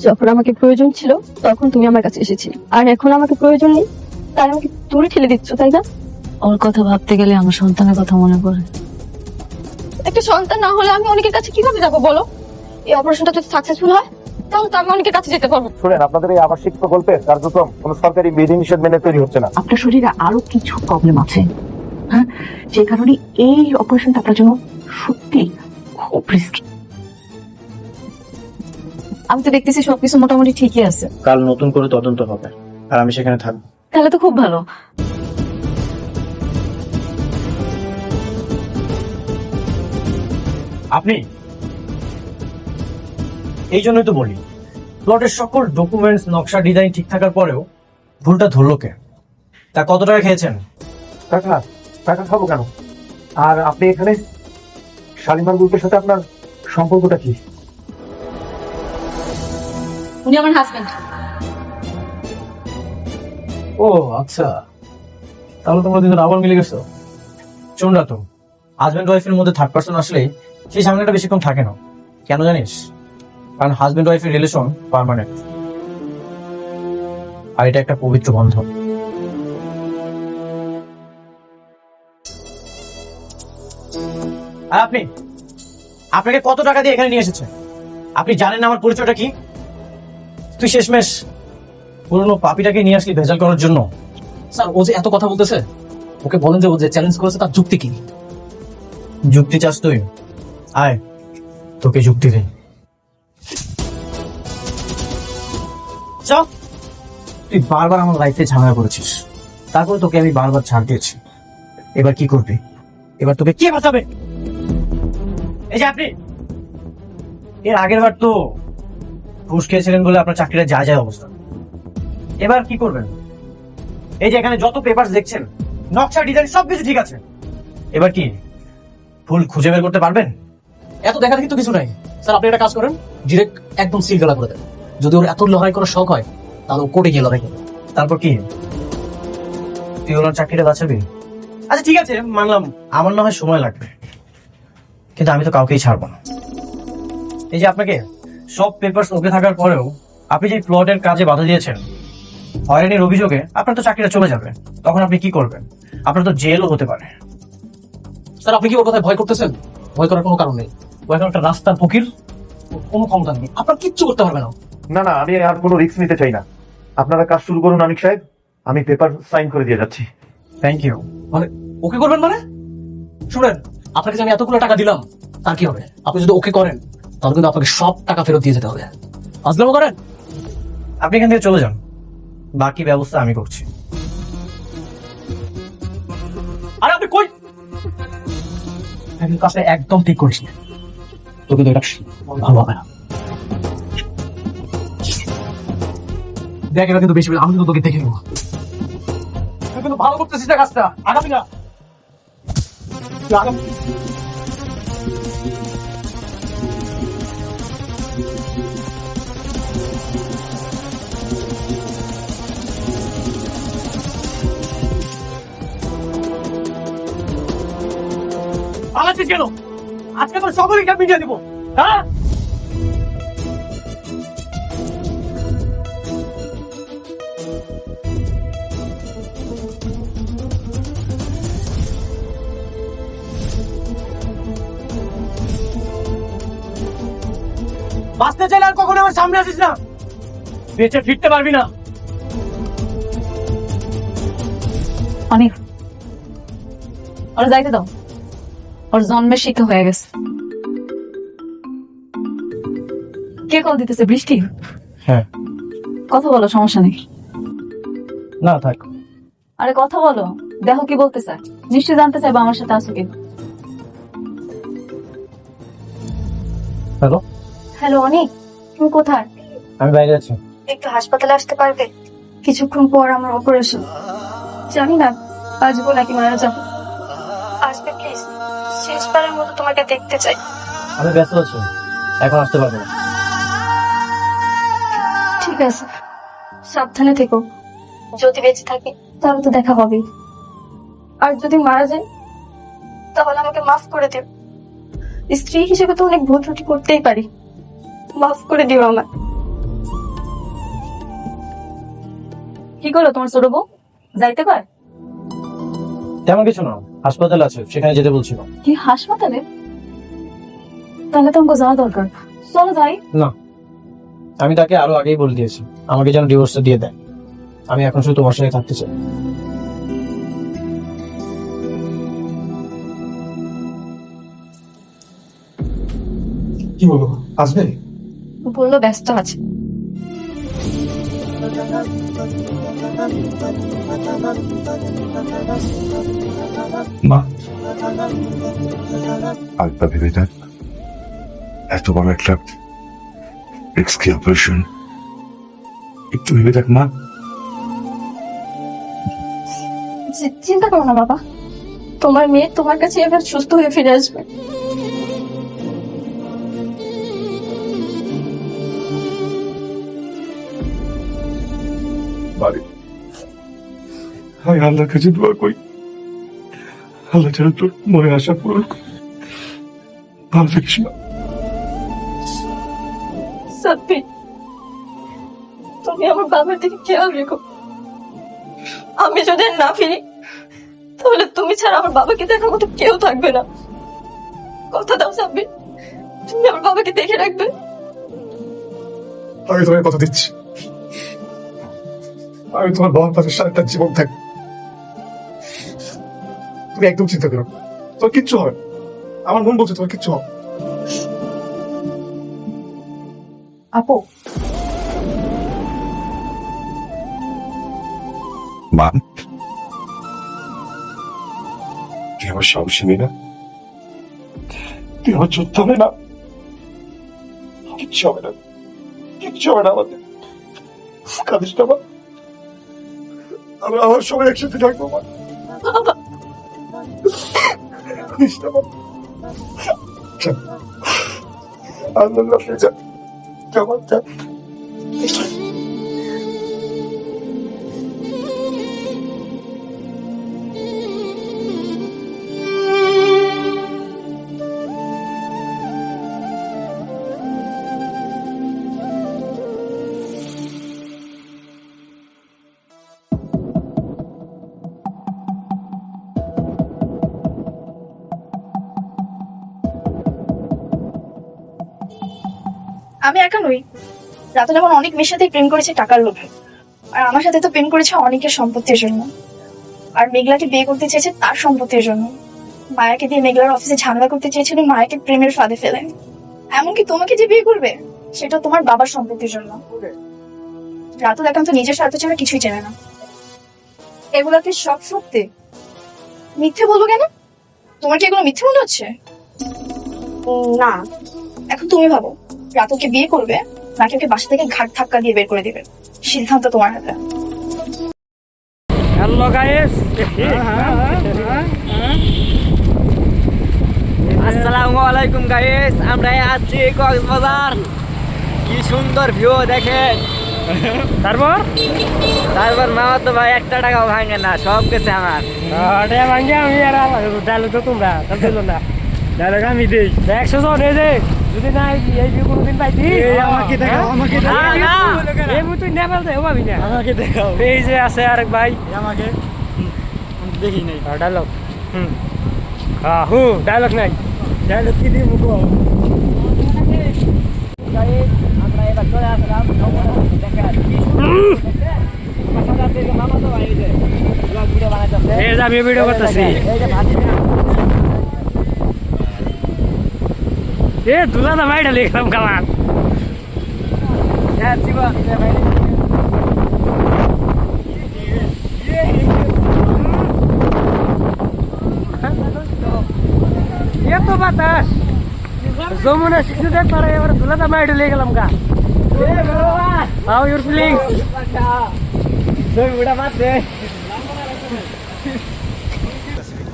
যখন আমাকে প্রয়োজন ছিল তখন তুমি আমার কাছে এসেছিলে, আর এখন আমাকে প্রয়োজন নেই তাই আমাকে দূরে ঠেলে দিচ্ছ, তাই না? ওর কথা ভাবতে গেলে আমার সন্তানের কথা মনে পড়ে। একটা সন্তান না হলে আমি অনেকের কাছে কিভাবে যাবো বলো? এই অপারেশনটা যদি সাকসেসফুল হয় তাহলে তো আমি অনেকের কাছে যেতে পারবো। শুনেন, আপনাদের এই আবাসিক প্রকল্পের কার্যক্রম কোন সরকারি বিধিনিষেধ মেনে তৈরি হচ্ছে না। আপনার শরীরে আরো কিছু প্রবলেম আছে, হ্যাঁ, যে কারণে এই অপারেশনটা আপনার জন্য সত্যি খুব রিস্কি। আমি তো দেখতেছি সবকিছু মোটামুটি ঠিকই আছে। কাল নতুন করে তদন্ত হবে আর আমি সেখানে থাকবো। তাহলে তো খুব ভালো। আপনি এই জন্যই তো বলি, প্লটের সকল ডকুমেন্টস নকশা ডিজাইন ঠিক থাকার পরেও ভুলটা ধরলো কে? তা কত টাকা খেয়েছেন? টাকা টাকা খাবো কেন? আর আপনি এখানে শালিমার গ্রুপের সাথে আপনার সম্পর্কটা কি? উনি আমার হাজবেন্ড। ও আচ্ছা, তাহলে তোমরা দুজন আবার মিলে গেছো। চোনরা তো হাজবেন্ড ওয়াইফের মধ্যে থার্ড পার্সন আসলে সেই ঝামেলাটা বেশিক্ষণ থাকে না। কেন জানিস? কারণ হাজবেন্ড ওয়াইফের রিলেশন পার্মানেন্ট, আর এটা একটা পবিত্র বন্ধন। আর আপনি, আপনাকে কত টাকা দিয়ে এখানে নিয়ে এসেছেন? আপনি জানেন না আমার পরিচয়টা কি? তুই শেষমেশ পুরনো পাপিটাকে নিয়ে আসলি ভেজাল করার জন্য। স্যার, ও যে এত কথা বলতেছে, ওকে বলেন যে ও যে চ্যালেঞ্জ করেছে তার যুক্তি কি? যুক্তি চাস তুই? আয়, তোকে যুক্তি দেই। চল। তুই বারবার আমার লাইফে ঝামেলা করেছিস, তারপরে তোকে আমি বারবার ছাড় দিয়েছি। এবার কি করবি? এবার তোকে কে বাঁচাবে? এই যে আপনি, এর আগের বার তো ঘুষ খেয়েছিলেন বলে আপনার চাকরিটা যা যায় অবস্থা। এবার কি করবেন? এই যে এখানে যত পেপার দেখছেন, নকশা ডিজাইন সবকিছু ঠিক আছে, এবার কি ভুল খুঁজে বের করতে পারবেন? এত দেখা দেখি তো কিছু নাই স্যার। আপনি একটা কাজ করেন, ডিরেক্ট একদম সিল গলা করে দেন। যদি ওর এত লড়াই করার শখ হয় তাহলে ও কোর্টে গিয়ে লড়াই করবে। তারপর কি তুই ওনার চাকরিটা বাঁচাবি? আচ্ছা ঠিক আছে, মানলাম আমার না হয় সময় লাগবে, কিন্তু আমি তো কাউকেই ছাড়বো না। এই যে আপনাকে সব পেপারস ওকে থাকার পরেও আপনি যে প্লটের কাজে বাধা দিয়েছেন, হয়রানির অভিযোগে আপনার তো চাকরিটা চলে যাবে। তখন আপনি কি করবেন? আপনার তো জেলও হতে পারে। স্যার, আপনি কি ওর কথায় ভয় করতেছেন? ভয় করার কোনো কারণ নেই। ও এখন একটা রাস্তার ফকির, ওর কোনো ক্ষমতা নেই, আপনার কিচ্ছু করতে পারবে না। না না, আমি আর কোনো রিস্ক নিতে চাই না। আপনারা কাজ শুরু করুন আনিক সাহেব, আমি পেপার সাইন করে দিয়ে যাচ্ছি। Thank you. মানে ওকে করবেন মানে? শুনেন, আপনাকে যে আমি এতগুলো টাকা দিলাম তার কি হবে? আপনি যদি ওকে করেন তাহলে কিন্তু আপনাকে সব টাকা ফেরত দিয়ে যেতে হবে। আজলামও করেন। আপনি এখান থেকে চলে যান, বাকি ব্যবস্থা আমি করছি। আরে আপনি কই? একদম কাজটা একদম ঠিক করিস না, তো কিন্তু এটা ভালো হবে না। দেখ, এটা কিন্তু বেশি, আমি কিন্তু তোকে দেখে নেবো। তুই কিন্তু ভালো করতেছিস না কাজটা, আগামী না। তুই আগামী। পালাচ্ছিস কেন? আজকে তোর সকল হিসাব মিটিয়ে দিব। হ্যাঁ, বাঁচতে চাইলে আর কখনো আমার সামনে আসিস না, বেঁচে ফিরতে পারবি না। অনেক ওরা যাইতে দাও, ওর জন্মের শিক্ষা হয়ে গেছে। কে কল দিতেছে? বৃষ্টি? হ্যাঁ। কথা বলো, সমস্যা নেই। না থাক। আরে কথা বলো, দেখো কি বলতে চায়। নিশ্চয়ই জানতে চাইবো আমার সাথে আসো কি। হ্যালো, হ্যালো অনিক, তুমি কোথায়? আমি বাইরে আছি। একটু হাসপাতালে আসতে পারবে? কিছুক্ষণ পর আমার অপারেশন। জানি না বাঁচবো নাকি মারা যাবো। আসবে প্লিজ, শেষবারের মতো তোমাকে দেখতে চাই। আমি ব্যস্ত আছি, এখন আসতে পারবো না। ঠিক আছে, সাবধানে থেকো। যদি বেঁচে থাকি তাহলে তো দেখা হবে, আর যদি মারা যাই তাহলে আমাকে মাফ করে দিও। স্ত্রী হিসেবে তো অনেক ভুল ত্রুটি করতেই পারি, মাফ করে দিও আমার। কি করলো তোমার ছোট বউ? যাইতে কয়? তেমন কিছু না, হাসপাতাল আছে, সেখানে যেতে বলছিল। কি হাসপাতালে? তাহলে তো আমাকে যাওয়া দরকার। চলো যাই। না, আমি তাকে আরো আগেই বলে দিয়েছি আমাকে যেন ডিভোর্সটা দিয়ে দেয়। আমি এখন শুধু তোমার সাথে থাকতে চাই। কি বলবো, আসবে? বললো ব্যস্ত আছে। মা, আরেকটা ভেবে দেখ, এত বড় একটা রিস্কি অপারেশন, একটু ভেবে দেখ মা। চিন্তা করো না বাবা, তোমার মেয়ে তোমার কাছে এবার সুস্থ হয়ে ফিরে আসবে। বাড়ি আমি আল্লাহর কাছে দোয়া করি, আল্লাহ যেন তোর মনে আশা পূরণ করে। ভালো থাকিস মা। সাব্বির, তুমি আমার বাবার দিকে খেয়াল রেখো। আমি যদি আর না ফিরি তাহলে তুমি ছাড়া আমার বাবাকে দেখার মতো কেউ থাকবে না। কথা দাও সাব্বির, তুমি আমার বাবাকে দেখে রাখবে। আমি তোমার কথা দিচ্ছি, আমি তোমার বাবার পাশে সারাটা জীবন থাকবো। তুমি একদম চিন্তা করো, তোমার কিচ্ছু হবে না। আমার মন বলছে তোমার কিচ্ছু হবে। আপু, মা, তুই আমার সাহসী মেয়ে না, তুই আমার যোদ্ধা হবে না। কিচ্ছু হবে না, কিচ্ছু হবে না আমাদের। কাঁদিস না মা, আমরা আমার সবাই একসাথে থাকবো মা। কাঁদিস না মা। চল, আল্লাহ রাখে যা, কেমন যা। আমি একা নই, রাতে যখন অনেক মেয়ের সাথে প্রেম করেছে টাকার লোভে, আর আমার সাথে তো প্রেম করেছে অনেকের সম্পত্তির জন্য, আর মেঘলাকে বিয়ে করতে চেয়েছে তার সম্পত্তির জন্য। মায়াকে দিয়ে মেঘলার অফিসে ঝামেলা করতে চেয়েছিল মায়াকে প্রেমের ফাঁদে ফেলে। এমনকি তোমাকে যে বিয়ে করবে সেটা তোমার বাবার সম্পত্তির জন্য। রাতও দেখান তো নিজের স্বার্থ ছাড়া কিছুই চেনে না। এগুলো কি সব সত্যি? মিথ্যে বলবো কেন? তোমার কি এগুলো মিথ্যে মনে হচ্ছে? না। এখন তুমি ভাবো, রাতুকে বিয়ে করবে নাকি ওকে বাসা থেকে ঘাট ধাক্কা দিয়ে বের করে দিবে? সিদ্ধান্ত তোমার হাতে। হ্যালো গাইস, আসসালামু আলাইকুম গাইস। আমরা আছি কক্সবাজার। কি সুন্দর ভিউ দেখেন। তারপর মামা তো ভাই একটা টাকাও ভাঙে না, সব গেছে আমার। ভাঙে আমি আর ডালো তো তোমরা না, ডালো আমি দিই 100 জন। এই যে যদি না এই ভিউ কোনোদিন পাইছি আমাকে দেখাও, আমাকে দেখাও। এই তুই নেপাল যাই ভাবি না, আমাকে দেখাও। এই যে আছে আরেক ভাই, আমাকে দেখি নাই ডায়লগ। হু ডায়লগ নাই, ডায়লগ কি দিয়ে মুখো। আমরা এবার চলে আসলাম আমি ভিডিও করতেছি। এ দুলা না ভাইটা লিখলাম কালার। এত বাতাস, যমুনা শিশু দেখ পারে, এবার দুলাটা মাইডে লেগে গেলাম গা। How your feelings?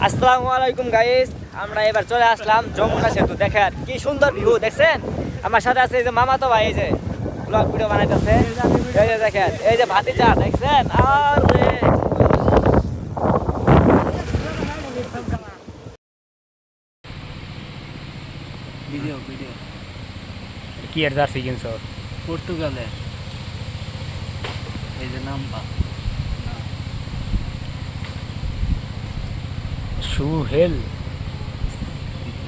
আসসালামু আলাইকুম গাইস, আমরা এবার চলে আসলাম যমুনা সেতু। দেখেন কি সুন্দর ভিউ, দেখছেন? আমার সাথে আছে এই যে মামা তো ভাই, এই যে ব্লগ ভিডিও বানাইতেছে। এই যে দেখেন, এই যে ভাতিজা দেখছেন। আরে ভিডিও কি আর জার্সি কিনছো? পর্তুগালে, এই যে নাম্বা সুহেল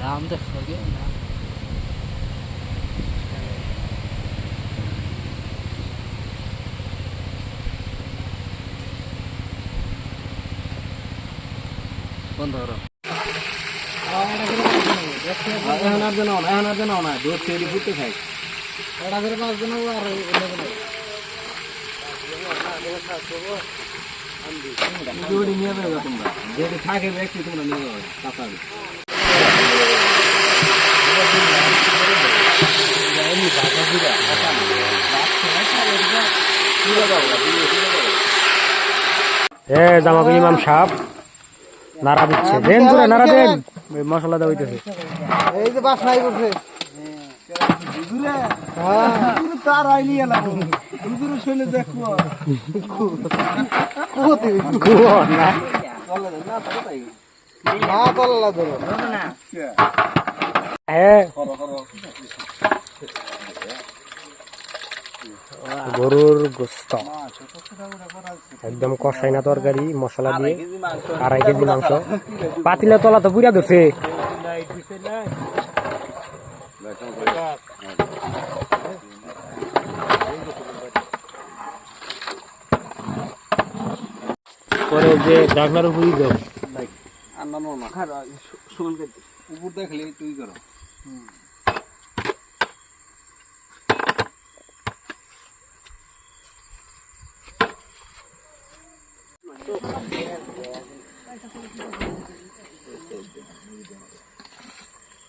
নাম দেখো না বন্ধ করো এখন আর জানাও না দুধ তৈরি ফুটতে খাই ওরা করে 5 জন আর জোড়ি নিয়ে যাবে তোমরা যেটা থাকে ব্যক্তি তোমরা নিয়ে যাবে টাকা জামাকে ইমাম সাহেব নাড়া দিচ্ছে দেন জোরে নাড়া দেন মশলা দেওয়া হইতেছে এই যে বাসাই করছে তার আইলি এলা দুদুর শুনে দেখো কোতে কোয়া না না তল্লা ধরো না হ্যাঁ গরুর গোস্ত একদম কষাই না তরকারি মশলা দিয়ে 2.5 কেজি মাংস পাতিলে তলা তো পুরা ধরছে পরে যে ডাকনার উপরই দাও উপর দেখলে তুই করো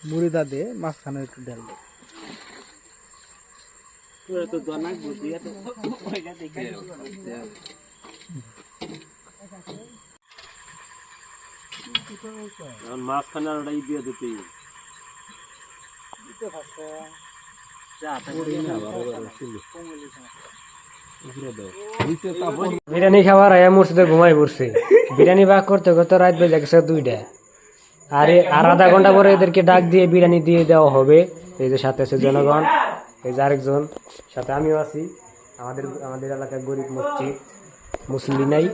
মুড়িদা দে মাঝখানে একটু ডাল দে মাঝখানে আর দিয়ে দিতে বিরিয়ানি খাবার আয়া মুর্শিদে ঘুমাই পড়ছে বিরিয়ানি ভাগ করতে করতে রাত বেজে গেছে 2টা আর আধা ঘন্টা পরে এদেরকে ডাক দিয়ে বিরিয়ানি দিয়ে দেওয়া হবে এই যে সাথে আছে জনগণ এই যে আরেকজন সাথে আমিও আছি আমাদের এলাকায় গরিব মসজিদ মুসলিম নাই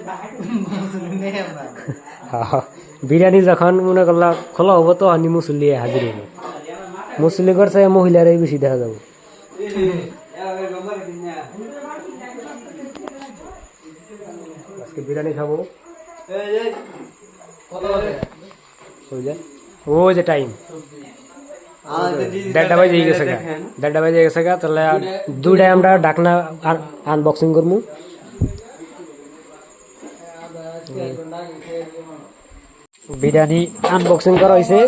বিরিয়ানি যখন মনে করলাম খোলা হবো তো আমি মুসলি হাজির হবো মুসলি করছে মহিলারাই বেশি দেখা যাবো আজকে বিরিয়ানি খাবো ও যে টাইম 1:30 বাজে গেছে গা তাহলে 2টায় আমরা ডাকনা আনবক্সিং করবো বিরিয়ানি আনবক্সিং করা হয়েছে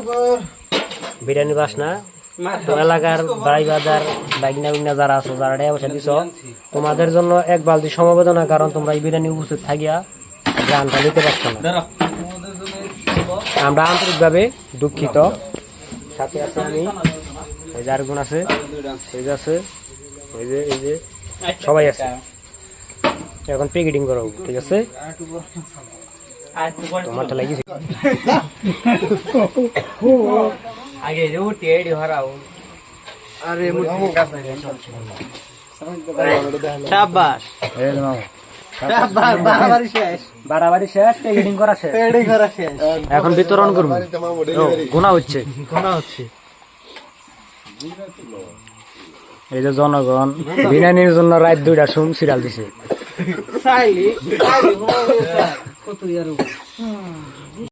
বিরিয়ানি বাসনা তো এলাকার বাড়ি বাজার বাইকনা যারা আছো যারা পয়সা দিছ তোমাদের জন্য 1 বালতি সমবেদনা কারণ তোমরা এই বিরিয়ানি উপস্থিত থাকিয়া গানটা নিতে পারছো না আমরা আন্তরিকভাবে দুঃখিত সাথে আছে আমি এই যে আরেকজন আছে এই যে আছে এই যে সবাই আছে এখন প্যাকেটিং করো ঠিক আছে তোমারটা লাগিয়েছি আগে রুটি এডি ভরাও আরে মুটি কাছে শাবাশ এই নাও বাড়াবাড়ি শেষ প্যাকেটিং করা শেষ এখন বিতরণ করবো গোনা হচ্ছে এই যে জনগণ বিরিয়ানির জন্য রাত 2টার সময় সিরিয়াল দিছে